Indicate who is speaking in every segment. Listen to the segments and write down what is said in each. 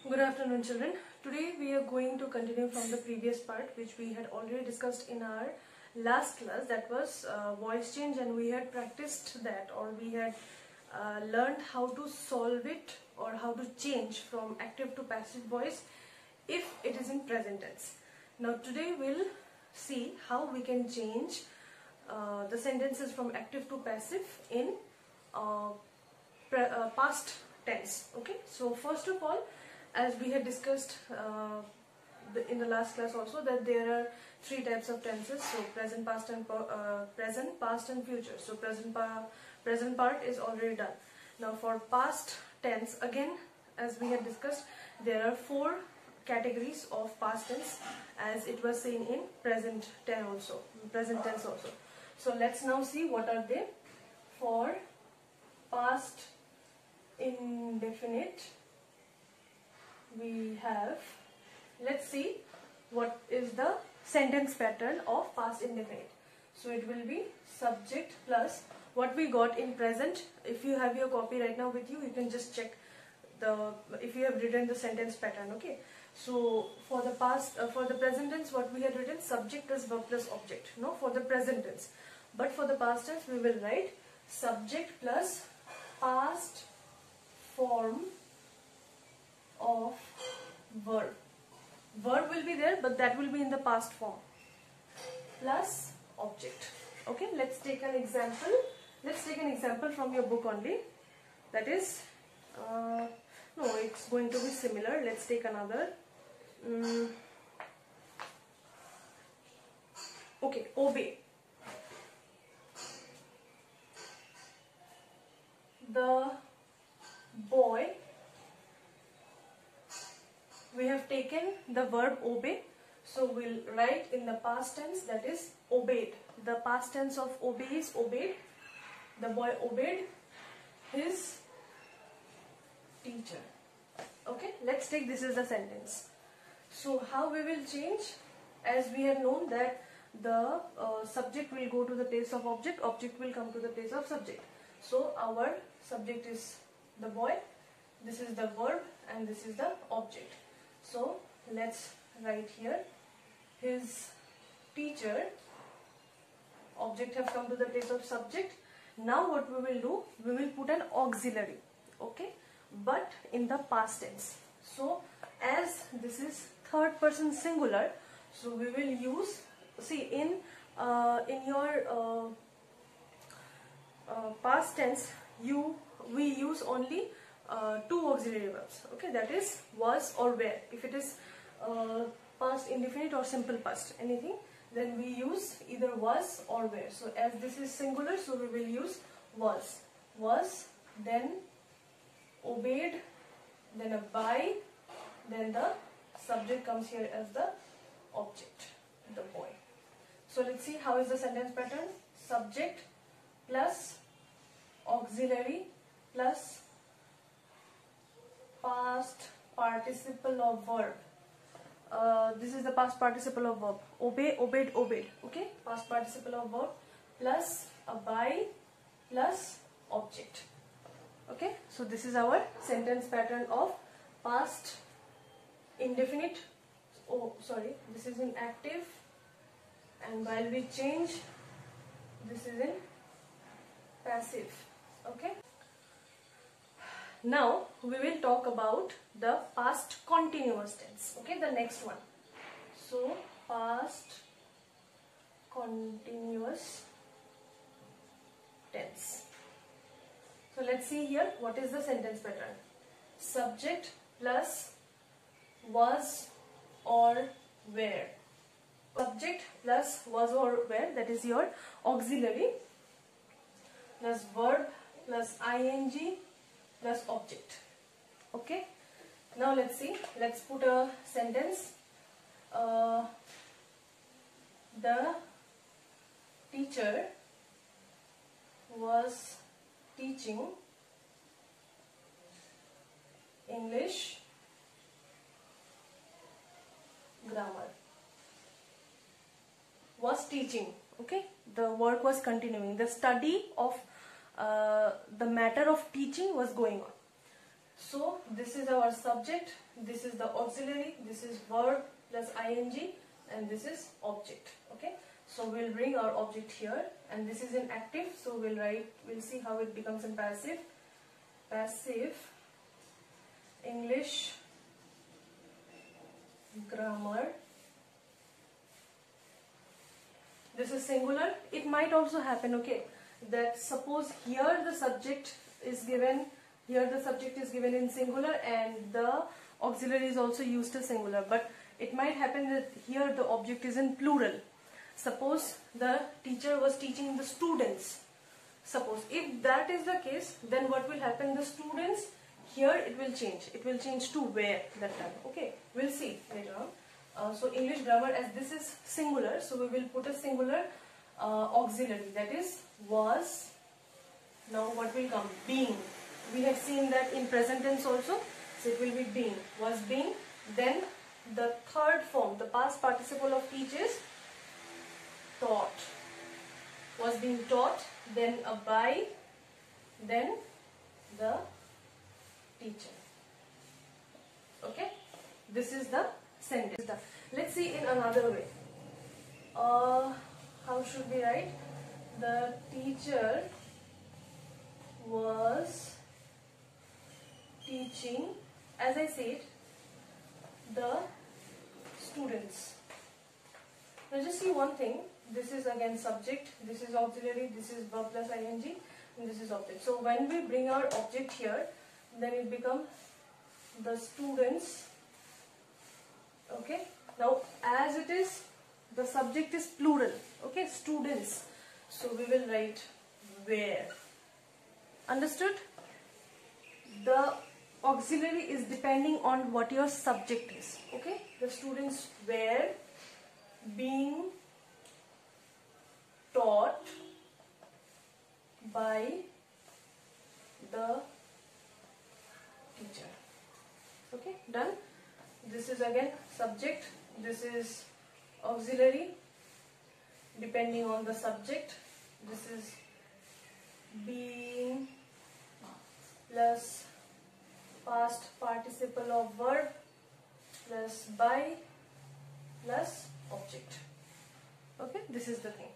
Speaker 1: Good afternoon, children. Today we are going to continue from the previous part which we had already discussed in our last class, that was voice change, and we had practiced that, or we had learned how to solve it or how to change from active to passive voice if it is in present tense. Now today we'll see how we can change the sentences from active to passive in past tense. Okay, so first of all, as we had discussed in the last class also, that there are three types of tenses. So present, past and future. So present part is already done. Now for past tense, again, as we had discussed, there are four categories of past tense, as it was seen in present tense also. So let's now see what are they. For past indefinite, we have, let's see what is the sentence pattern of past indefinite. So it will be subject plus what we got in present. If you have your copy right now with you, you can just check if you have written the sentence pattern. Okay, so for the present tense, what we had written, subject plus verb plus object, no, for the present tense. But for the past tense, we will write subject plus past form of verb. Verb will be there, but that will be in the past form, plus object. Okay, let's take an example. Let's take an example from your book only. That is, no, it's going to be similar. Let's take another. Okay, obey. The boy, we have taken the verb obey, so we'll write in the past tense, that is obeyed. The past tense of obey is obeyed. The boy obeyed his teacher. Okay, let's take this as a sentence. So how we will change, as we have known that the subject will go to the place of object, object will come to the place of subject. So our subject is the boy, this is the verb, and this is the object. So let's write here his teacher. Object have come to the place of subject. Now what we will do, we will put an auxiliary, okay, but in the past tense. So as this is third person singular, so we will use, see, in your past tense, we use only two auxiliary verbs. Okay, that is was or were. If it is past indefinite or simple past, anything, then we use either was or were. So as this is singular, so we will use was, then obeyed, then a by, then the subject comes here as the object, the boy. So let's see how is the sentence pattern. Subject plus auxiliary plus past participle of verb. This is the past participle of verb. Obey, obeyed, obeyed. Okay, past participle of verb plus a by plus object. Okay, so this is our sentence pattern of past indefinite. Oh, sorry, this is in active, and while we change, this is in passive. Okay. Now we will talk about the past continuous tense. Okay, the next one. So past continuous tense. So let's see here what is the sentence pattern. Subject plus was or were. Subject plus was or were, that is your auxiliary, plus verb plus ing plus object. Okay, now let's see, let's put a sentence. The teacher was teaching English grammar. Was teaching, okay, the work was continuing, the study of the matter of teaching was going on. So this is our subject, this is the auxiliary, this is verb plus ing, and this is object. Okay, so we'll bring our object here, and this is in active, so we'll see how it becomes in passive. Passive English grammar. This is singular. It might also happen, okay, that suppose here the subject is given, here the subject is given in singular and the auxiliary is also used as singular, but it might happen that here the object is in plural. Suppose the teacher was teaching the students. Suppose if that is the case, then what will happen? The students, here it will change. It will change to where that time. Okay, we'll see later on. So English grammar, as this is singular, so we will put a singular auxiliary, that is was. Now what will come? Being. We have seen that in present tense also, so it will be being. Was being. Then the third form, the past participle of teach is taught. Was being taught, then a by, then the teacher. Okay, this is the sentence. Let's see in another way. How should we write? The teacher was teaching, as I said, the students. Now just see one thing. This is again subject, this is auxiliary, this is verb plus ing, and this is object. So when we bring our object here, then it becomes the students. Okay, now as it is, the subject is plural. Okay, students, so we will write where. Understood? The auxiliary is depending on what your subject is. Okay, the students were being taught by the teacher. Okay, done. This is again subject, this is auxiliary depending on the subject. This is being plus past participle of verb plus by plus object. Okay, this is the thing.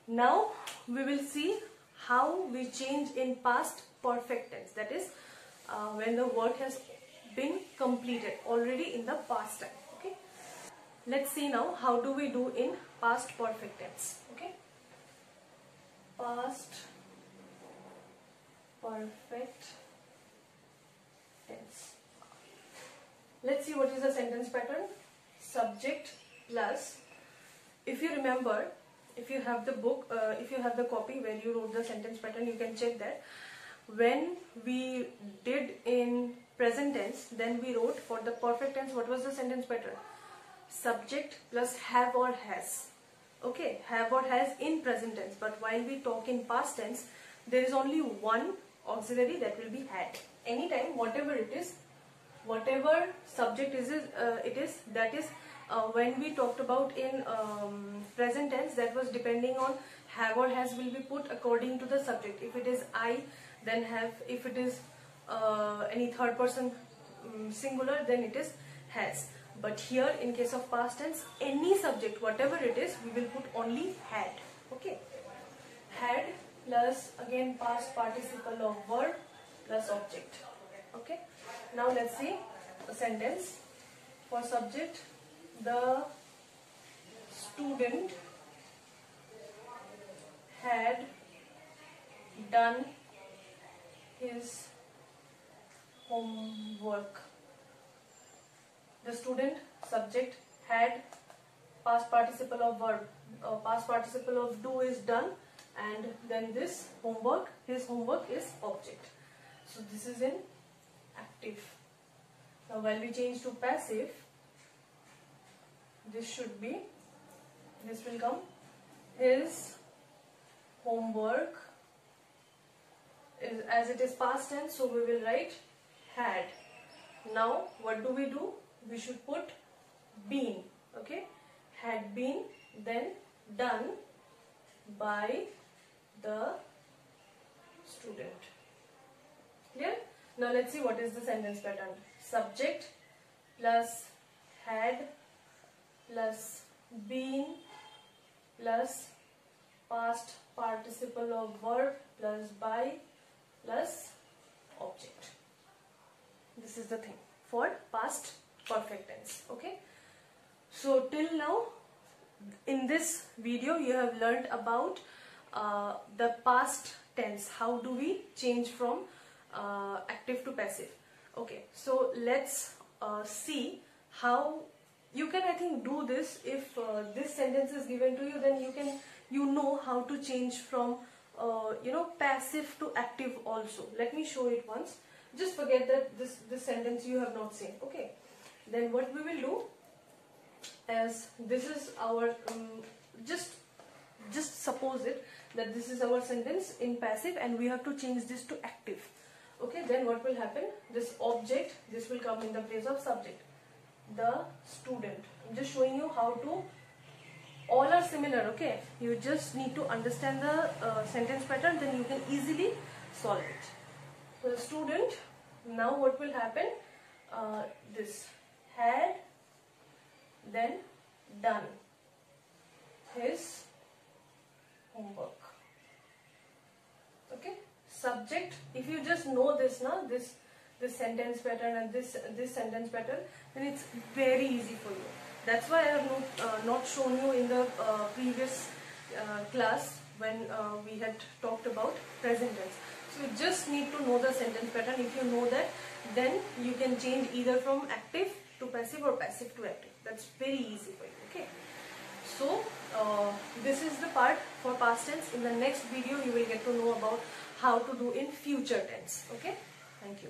Speaker 1: Now we will see how we change in past perfect tense, that is when the work has been completed already in the past time. Okay, let's see now how do we do in past perfect tense. Okay, past perfect tense. Let's see what is the sentence pattern. Subject plus, if you remember, if you have the book, if you have the copy where you wrote the sentence pattern, you can check that. When we did in present tense, then we wrote for the perfect tense, what was the sentence pattern? Subject plus have or has. Okay, have or has in present tense, but while we talk in past tense, there is only one auxiliary, that will be had. Anytime, whatever it is, whatever subject that is when we talked about in present tense, that was depending on have or has will be put according to the subject. If it is I, then have. If it is any third person singular, then it is has. But here in case of past tense, any subject, whatever it is, we will put only had. Okay, had plus again past participle of verb plus object. Okay, now let's see a sentence. For subject, the student had done his homework. The student, subject, had, past participle of verb, past participle of do is done, and then this homework, his homework is object. So this is in active. Now when we change to passive, this will come his homework, as it is past tense, so we will write had. Now what do? We should put been. Okay, had been, then done by the student. Clear? Now let's see what is the sentence pattern. Subject plus had plus been plus past participle of verb plus by plus object. This is the thing for past perfect tense. Okay. So till now in this video you have learned about the past tense. How do we change from active to passive? Okay, so let's see how you can, I think, do this. If this sentence is given to you, then you know how to change from passive to active also. Let me show it once. Just forget that this sentence you have not seen. Okay, then what we will do, as this is our just suppose it that this is our sentence in passive and we have to change this to active. Okay, then what will happen, this object, this will come in the place of subject, the student. I'm just showing you how to, all are similar. Okay, you just need to understand the sentence pattern, then you can easily solve it. So the student, now what will happen, this had then done his homework. Okay, subject, if you just know this now, this sentence pattern and this sentence pattern, then it's very easy for you. That's why I have not shown you in the previous class when we had talked about present tense. So you just need to know the sentence pattern. If you know that, then you can change either from active to passive or passive to active. That's very easy for you. Okay. So this is the part for past tense. In the next video you will get to know about how to do in future tense. Okay. Thank you.